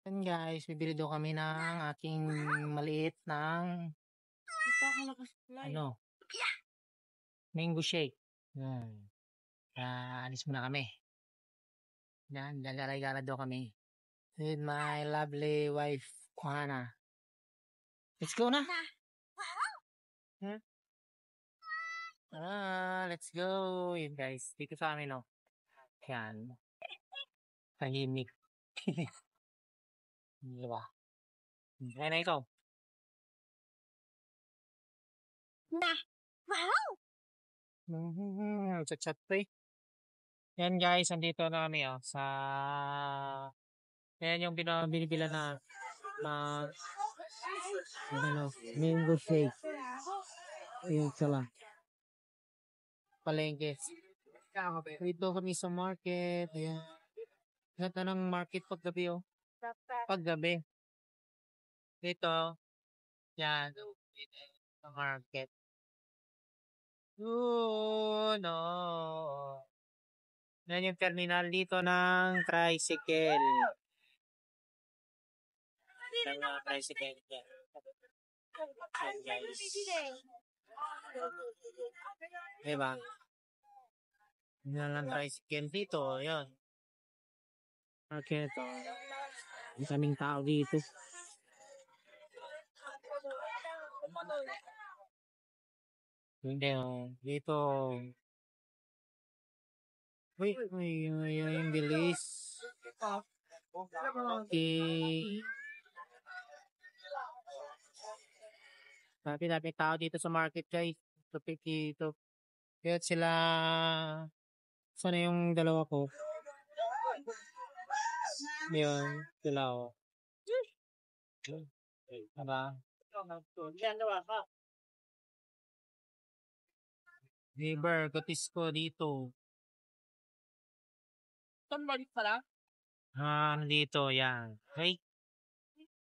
Yan guys, bibili daw kami ng aking maliit ng ano, mango shake. Yan. Alis muna kami. Yan, gala daw kami. With my lovely wife, Juana. Let's go na. Hmm? Let's go. Yun guys, dito sa amin, no. Yan. Tahimik. Diba? Kaya na ikaw. Chat-chat pa eh. Yan guys, andito na kami sa yan yung binibila na mango shake. Yung sala. Palengke. Dito kami sa market. Ayan. Lahat na ng market paggabi Paggabi. Dito. Yan. Sa market. No. Yan yung terminal dito ng tricycle. Tricycle. Diba? Yan lang tricycle dito. Yan. Market. Ang kaming tao dito. Hindi dito. Uy, yung bilis. Okay. Dami tao dito sa market guys. Tupik dito. Kaya sila sana yung dalawa ko. Yun, sila Diba? River, Gotis ko dito. Balik pala? Dito, yan. Okay.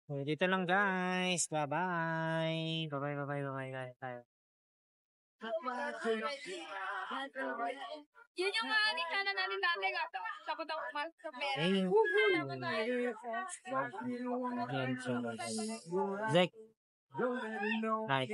So, dito lang guys. Bye-bye. Bye-bye tayo. Yun yung mga sana namin dati nga. Takot ako mas sa pera. Zek. Nice.